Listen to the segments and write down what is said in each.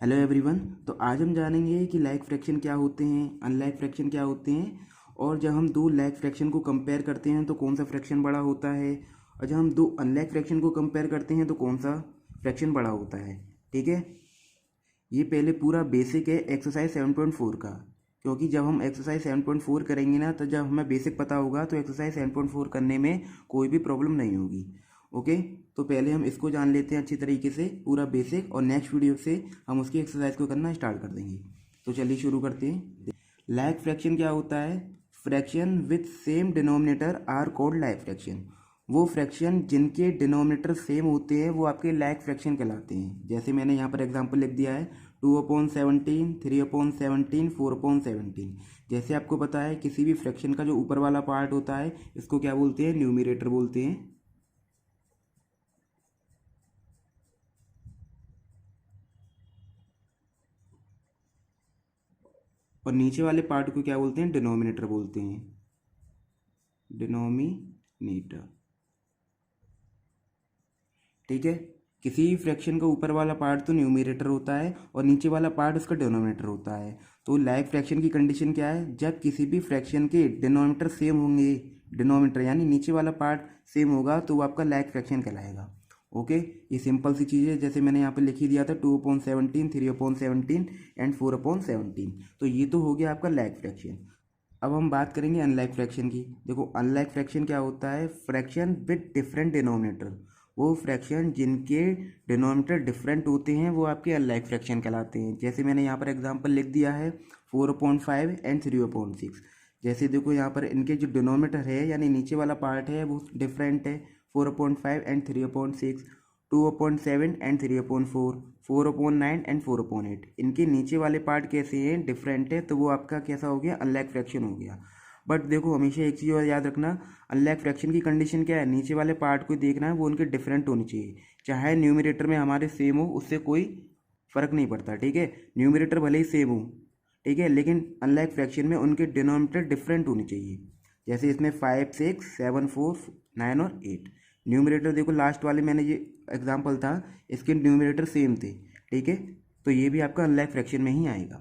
Hello everyone. तो आज हम जानेंगे कि लाइक फ्रैक्शन क्या होते हैं, अनलाइक फ्रैक्शन क्या होते हैं, और जब हम दो लाइक फ्रैक्शन को कंपेयर करते हैं तो कौन सा फ्रैक्शन बड़ा होता है, और जब हम दो अनलाइक फ्रैक्शन को कंपेयर करते हैं तो कौन सा फ्रैक्शन बड़ा होता है। ठीक है, ये पहले पूरा बेसिक है एक्सरसाइज 7.4 का, क्योंकि जब हम एक्सरसाइज 7.4 करेंगे ना, तो जब हमें बेसिक पता होगा तो एक्सरसाइज 7.4 करने में कोई भी प्रॉब्लम नहीं होगी। ओके, तो पहले हम इसको जान लेते हैं अच्छी तरीके से पूरा बेसिक, और नेक्स्ट वीडियो से हम उसकी एक्सरसाइज को करना स्टार्ट कर देंगे। तो चलिए शुरू करते हैं। लाइक फ्रैक्शन क्या होता है? Fraction with same denominator are called like fraction. वो फ्रैक्शन जिनके डिनोमिनेटर सेम होते हैं वो आपके लाइक फ्रैक्शन कहलाते हैं। जैसे मैंने यहाँ पर एग्जांपल लिख दिया है 2/17, 3/17, 4/17। जैसे आपको पता है किसी भी फ्रैक्शन का जो ऊपर वाला पार्ट होता है इसको क्या बोलते हैं? न्यूमरेटर बोलते हैं। और नीचे वाले पार्ट को क्या बोलते हैं? डिनोमिनेटर बोलते हैं। डिनोमिनेटर। ठीक है, किसी भी फ्रैक्शन का ऊपर वाला पार्ट तो न्यूमरेटर होता है और नीचे वाला पार्ट उसका डिनोमिनेटर होता है। तो लाइक फ्रैक्शन की कंडीशन क्या है? जब किसी भी फ्रैक्शन के डिनोमिनेटर सेम होंगे, डिनोमिनेटर यानी नीचे वाला पार्ट सेम होगा, तो वो आपका लाइक फ्रैक्शन कहलाएगा। ओके, ये सिंपल सी चीज़ है। जैसे मैंने यहाँ पे लिख ही दिया था 2/17, 3/17 एंड 4/17। तो ये तो हो गया आपका लाइक फ्रैक्शन। अब हम बात करेंगे अनलाइक फ्रैक्शन की। देखो, अनलाइक फ्रैक्शन क्या होता है? Fraction with different denominator. वो फ्रैक्शन जिनके डिनोमिनेटर डिफरेंट होते हैं वो आपके अनलाइक फ्रैक्शन कहलाते हैं। जैसे मैंने यहाँ पर एग्जांपल लिख दिया है 4/5 एंड 3/6। जैसे देखो यहाँ पर इनके जो डिनोमिनेटर है यानी नीचे वाला पार्ट है वो डिफरेंट है, 4/5 एंड 3/6, 2/7 एंड 3/4, 4/9 एंड 4/8। इनके नीचे वाले पार्ट कैसे हैं? डिफरेंट है, तो वो आपका कैसा हो गया? अनलाइक फ्रैक्शन हो गया। बट देखो, हमेशा एक चीज़ और याद रखना, अनलाइक फ्रैक्शन की कंडीशन क्या है? नीचे वाले पार्ट को देखना है, वो उनके डिफरेंट होनी चाहिए। चाहे न्यूमरेटर में हमारे सेम हो, उससे कोई फ़र्क नहीं पड़ता। ठीक है, न्यूमरेटर भले ही सेम हो, ठीक है, लेकिन अनलाइक फ्रैक्शन में उनके डिनोमिनेटर डिफरेंट होनी चाहिए। जैसे इसमें 5, 6, 7, 4, 9 और 8। न्यूमरेटर देखो, लास्ट वाले मैंने ये एग्जांपल था, इसके न्यूमरेटर सेम थे। ठीक है, तो ये भी आपका अनलाइक फ्रैक्शन में ही आएगा।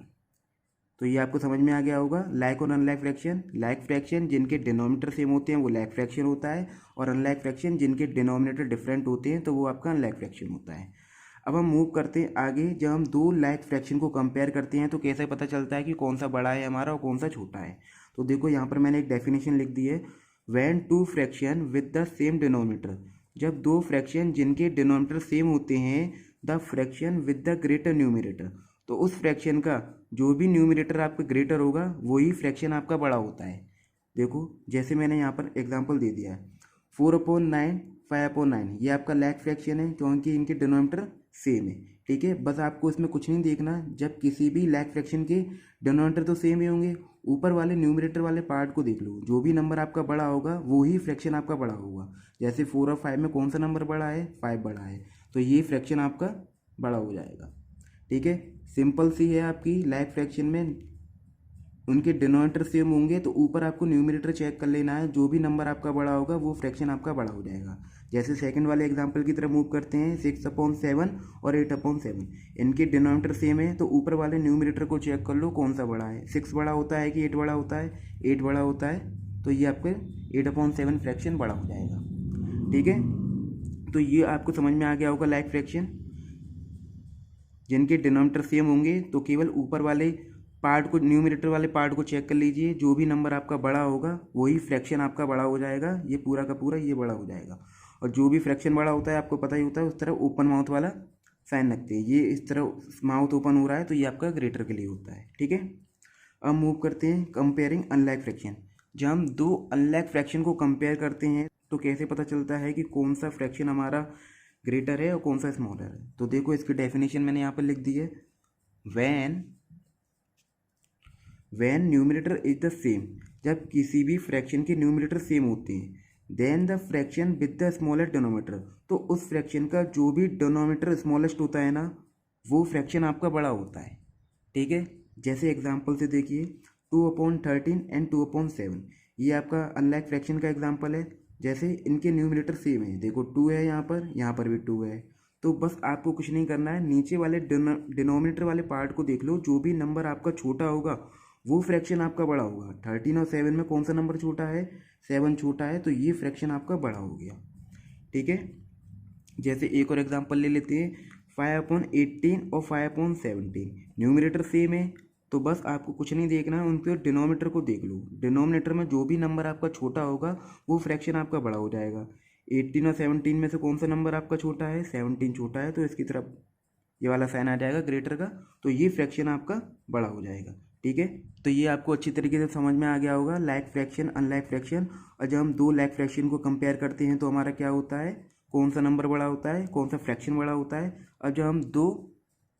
तो ये आपको समझ में आ गया होगा। लाइक और अनलाइक फ्रैक्शन। लाइक फ्रैक्शन जिनके डिनोमिनेटर सेम होते हैं वो लाइक फ्रैक्शन होता है, और अनलाइक फ्रैक्शन जिनके डिनोमिनेटर डिफरेंट होते हैं तो वो आपका अनलाइक फ्रैक्शन होता है। अब हम मूव करते हैं आगे। जब हम दो लाइक फ्रैक्शन को कंपेयर करते हैं तो कैसे पता चलता है कि कौन सा बड़ा है हमारा और कौन सा छोटा है? तो देखो, यहाँ पर मैंने एक डेफिनेशन लिख दी है। When two fraction with the same denominator. जब दो फ्रैक्शन जिनके डिनोमिनेटर सेम होते हैं, the fraction with the greater numerator, तो उस फ्रैक्शन का जो भी न्यूमरेटर आपका ग्रेटर होगा वही फ्रैक्शन आपका बड़ा होता है। देखो, जैसे मैंने यहाँ पर एग्जांपल दे दिया है 4/9, 5/9, ये आपका लाइक फ्रैक्शन है क्योंकि इनके डिनोमिनेटर सेम है। ठीक है, बस आपको इसमें कुछ नहीं देखना, जब किसी भी लाइक फ्रैक्शन के डिनोमिनेटर तो सेम ही होंगे, ऊपर वाले न्यूमरेटर वाले पार्ट को देख लो, जो भी नंबर आपका बड़ा होगा वही फ्रैक्शन आपका बड़ा होगा। जैसे 4 और 5 में कौन सा नंबर बड़ा है? 5 बड़ा है, तो ये फ्रैक्शन आपका बड़ा हो जाएगा। ठीक है, सिंपल सी है आपकी लाइक फ्रैक्शन में उनके डिनोमिनेटर सेम होंगे तो ऊपर आपको न्यूमरेटर चेक कर लेना है, जो भी नंबर आपका बड़ा होगा वो फ्रैक्शन आपका बड़ा हो जाएगा। जैसे सेकंड वाले एग्जांपल की तरफ मूव करते हैं 6/7 और 8/7। इनके डिनोमिनेटर सेम है तो ऊपर वाले न्यूमरेटर को चेक कर लो कौन सा बड़ा है। 6 बड़ा होता है कि 8 बड़ा होता है? 8 बड़ा होता है, तो ये आपके 8/7 फ्रैक्शन बड़ा हो जाएगा। ठीक है, तो ये आपको समझ में आ गया होगा लाइक फ्रैक्शन। जिनके डिनोमिनेटर सेम होंगे तो केवल ऊपर वाले पार्ट को, न्यूमरेटर वाले पार्ट को चेक कर लीजिए, जो भी नंबर आपका बड़ा होगा वही फ्रैक्शन आपका बड़ा हो जाएगा। ये पूरा का पूरा ये बड़ा हो जाएगा। और जो भी फ्रैक्शन बड़ा होता है आपको पता ही होता है, उस तरह ओपन माउथ वाला साइन रखते हैं। ये इस तरह माउथ ओपन हो रहा है तो ये आपका ग्रेटर के लिए होता है। ठीक है, अब मूव करते हैं कंपेयरिंग अनलाइक फ्रैक्शन। जब हम दो अनलाइक फ्रैक्शन को कंपेयर करते हैं तो कैसे पता चलता है कि कौन सा फ्रैक्शन हमारा ग्रेटर है और कौन सा स्मॉलर है? तो देखो, इसकी डेफिनेशन मैंने यहाँ पर लिख दी है। When when numerator is the same. जब किसी भी फ्रैक्शन के न्यूमरेटर सेम होते हैं, then the fraction with the smallest denominator, तो उस फ्रैक्शन का जो भी डिनोमिनेटर स्मॉलेस्ट होता है ना, वो फ्रैक्शन आपका बड़ा होता है। ठीक है, जैसे एग्जांपल से देखिए 2/13 एंड 2/7, ये आपका अनलाइक फ्रैक्शन का एग्जांपल है। जैसे इनके न्यूमरेटर सेम है, देखो 2 है यहाँ पर भी 2 है, तो बस आपको कुछ नहीं करना है, नीचे वाले डिनोमिनेटर वाले पार्ट को देख लो, जो भी नंबर आपका छोटा होगा वो फ्रैक्शन आपका बड़ा होगा। 13 और 7 में कौन सा नंबर छोटा है? 7 छोटा है, तो ये फ्रैक्शन आपका बड़ा हो गया। ठीक है, जैसे एक और एग्जांपल ले लेते हैं, 5/18 और 5/17। न्यूमरेटर सेम है, तो बस आपको कुछ नहीं देखना है, उनके डिनोमिनेटर को देख लो। डिनोमिनेटर में जो भी नंबर आपका छोटा होगा वो फ्रैक्शन आपका बड़ा हो जाएगा। 18 और 17 में से कौन सा नंबर आपका छोटा है? 17 छोटा है, तो इसकी तरफ ये वाला साइन आ जाएगा ग्रेटर का, तो ये फ्रैक्शन आपका बड़ा हो जाएगा। ठीक है, तो ये आपको अच्छी तरीके से समझ में आ गया होगा, लाइक फ्रैक्शन, अनलाइक फ्रैक्शन। और जब हम दो लाइक फ्रैक्शन को कंपेयर करते हैं तो हमारा क्या होता है, कौन सा नंबर बड़ा होता है, कौन सा फ्रैक्शन बड़ा होता है। और जब हम दो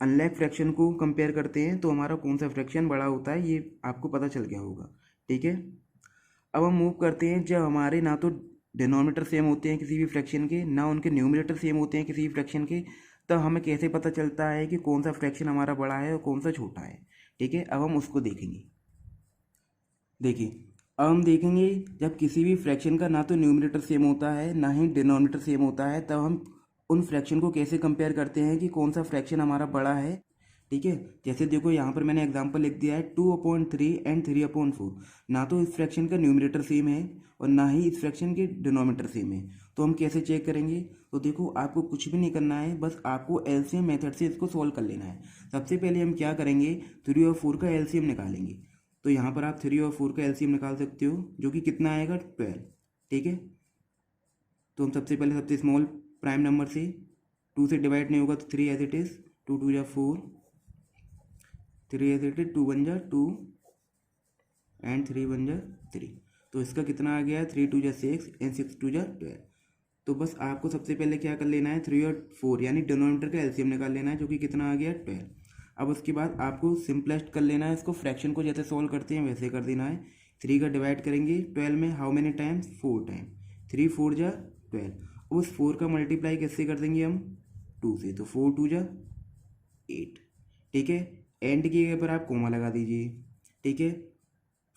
अनलाइक फ्रैक्शन को कंपेयर करते हैं तो हमारा कौन सा फ्रैक्शन बड़ा होता है, ये आपको पता चल गया होगा। ठीक है, अब हम मूव करते हैं, जब हमारे ना तो डिनोमिनेटर सेम होते हैं किसी भी फ्रैक्शन के, ना उनके न्यूमरेटर सेम होते हैं किसी भी फ्रैक्शन के, तब हमें कैसे पता चलता है कि कौन सा फ्रैक्शन हमारा बड़ा है और कौन सा छोटा है। ठीक है, अब हम उसको देखेंगे। देखिए, अब हम देखेंगे जब किसी भी फ्रैक्शन का ना तो न्यूमरेटर सेम होता है ना ही डिनोमिनेटर सेम होता है, तब हम उन फ्रैक्शन को कैसे कंपेयर करते हैं कि कौन सा फ्रैक्शन हमारा बड़ा है। ठीक है, जैसे देखो यहाँ पर मैंने एग्जांपल लिख दिया है 2/3 एंड 3/4। ना तो इस फ्रैक्शन का न्यूमरेटर सेम है और ना ही इस फ्रैक्शन के डिनोमिनेटर सेम है, तो हम कैसे चेक करेंगे? तो देखो, आपको कुछ भी नहीं करना है, बस आपको एलसीएम मेथड से इसको सॉल्व कर लेना है। सबसे पहले हम क्या करेंगे, 3 और 4 का एलसीएम निकालेंगे। तो यहाँ पर आप 3 और 4 का एलसीएम निकाल सकते हो, जो कि कितना आएगा? 12। ठीक है, तो हम सबसे पहले सबसे स्मॉल प्राइम नंबर से 2 से डिवाइड नहीं होगा तो 3 एज इट इज़, 2 2 जा 4, 3 एज इट इज, 2 1 जा 2 एंड 3 1 जा 3। तो इसका कितना आ गया? 3 2 जा 6 एंड 6 2 जा 12। तो बस आपको सबसे पहले क्या कर लेना है, 3 और 4 यानी डिनोमिनेटर का एलसीएम निकाल लेना है, जो कि कितना आ गया? 12। अब उसके बाद आपको सिंपलेस्ट कर लेना है, इसको फ्रैक्शन को जैसे सॉल्व करते हैं वैसे कर देना है। 3 का डिवाइड करेंगे 12 में, हाउ मेनी टाइम्स? 4 टाइम, 3 4 जा 12। उस 4 का मल्टीप्लाई किससे कर देंगे हम? 2 से, तो 4 2 जा 8। ठीक है, एंड की जगह पर आप कोमा लगा दीजिए। ठीक है,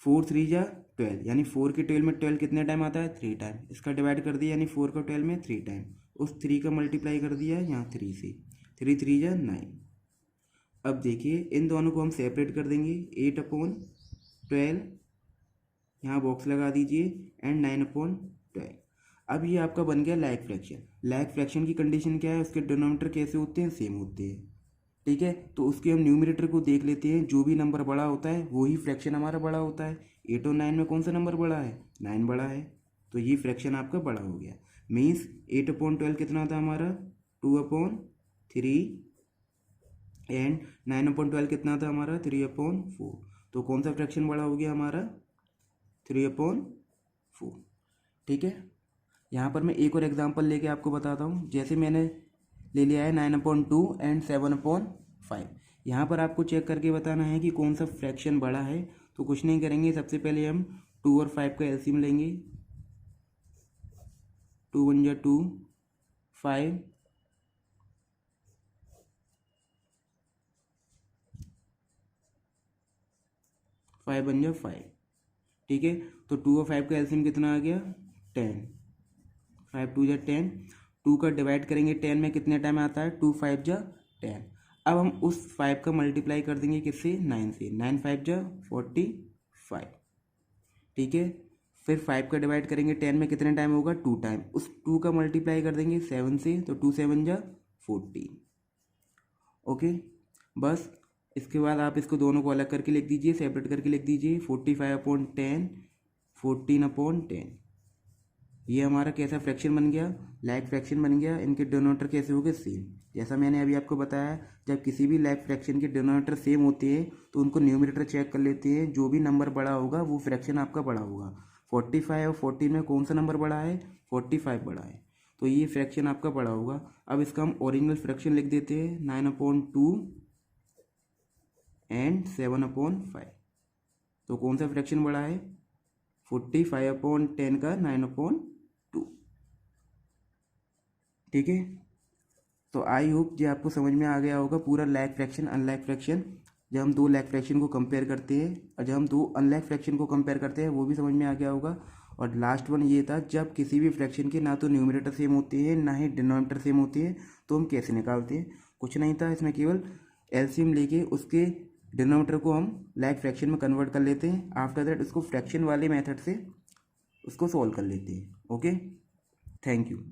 4 3 जा 12, यानी 4 के 12 में 12 कितने टाइम आता है? 3 टाइम। इसका डिवाइड कर दिया, यानी 4 का 12 में 3 टाइम। उस 3 का मल्टीप्लाई कर दिया यहाँ 3 से, 3 3 जा 9। अब देखिए, इन दोनों को हम सेपरेट कर देंगे, 8/12 यहाँ बॉक्स लगा दीजिए एंड 9/12। अब ये आपका बन गया लाइक फ्रैक्शन। लाइक फ्रैक्शन की कंडीशन क्या है? उसके डिनोमिनेटर कैसे होते हैं? सेम होते हैं। ठीक है, तो उसके हम न्यूमरेटर को देख लेते हैं, जो भी नंबर बड़ा होता है वही फ्रैक्शन हमारा बड़ा होता है। 8 और 9 में कौन सा नंबर बड़ा है? 9 बड़ा है, तो ये फ्रैक्शन आपका बड़ा हो गया। मीन्स 8/12 कितना था हमारा? 2/3 एंड 9/12 कितना था हमारा? 3/4। तो कौन सा फ्रैक्शन बड़ा हो गया हमारा? 3/4। ठीक है, यहाँ पर मैं एक और एग्जांपल लेके आपको बताता हूँ। जैसे मैंने ले लिया है 9/2 एंड 7/5। यहाँ पर आपको चेक करके बताना है कि कौन सा फ्रैक्शन बड़ा है। तो कुछ नहीं करेंगे, सबसे पहले हम 2 और 5 का एलसीएम लेंगे। 2 1 जा 2, 5 5 1 जा 5। ठीक है, तो 2 और 5 का एलसीएम कितना आ गया? 10। 5 2 जा 10। 2 का डिवाइड करेंगे 10 में, कितने टाइम आता है? 2 5 जा 10। अब हम उस 5 का मल्टीप्लाई कर देंगे किससे? 9 से, 9 5 जा 45। ठीक है, फिर 5 का डिवाइड करेंगे 10 में, कितने टाइम होगा? 2 टाइम। उस 2 का मल्टीप्लाई कर देंगे 7 से, तो 2 7 जा 14। ओके, बस इसके बाद आप इसको दोनों को अलग करके लिख दीजिए, सेपरेट करके लिख दीजिए। 45/10, 14/10। ये हमारा कैसा फ्रैक्शन बन गया? लाइक फ्रैक्शन बन गया। इनके डिनोमिनेटर कैसे हो गए? सेम। जैसा मैंने अभी आपको बताया, जब किसी भी लाइक फ्रैक्शन के डिनोमिनेटर सेम होते हैं तो उनको न्यूमरेटर चेक कर लेते हैं, जो भी नंबर बड़ा होगा वो फ्रैक्शन आपका बड़ा होगा। 45 और 14 में कौन सा नंबर बड़ा है? 45 बड़ा है, तो ये फ्रैक्शन आपका बड़ा होगा। अब इसका हम ओरिजिनल फ्रैक्शन लिख देते हैं, 9/2 एंड 7/5। तो कौन सा फ्रैक्शन बड़ा है? 45/10 का 9/2। ठीक है, तो आई होप ये आपको समझ में आ गया होगा पूरा लाइक फ्रैक्शन अनलाइक फ्रैक्शन। जब हम दो लाइक फ्रैक्शन को कंपेयर करते हैं और जब हम दो अनलाइक फ्रैक्शन को कंपेयर करते हैं वो भी समझ में आ गया होगा। और लास्ट वन ये था, जब किसी भी फ्रैक्शन के ना तो न्यूमरेटर सेम होते हैं ना ही डिनोमिनेटर सेम होती है तो हम कैसे निकालते हैं। कुछ नहीं था इसमें, केवल एलसीएम लेके उसके डिनोमिनेटर को हम लाइक फ्रैक्शन में कन्वर्ट कर लेते हैं। आफ्टर दैट उसको फ्रैक्शन वाले मेथड से उसको सॉल्व कर लेते हैं। Okay, thank you.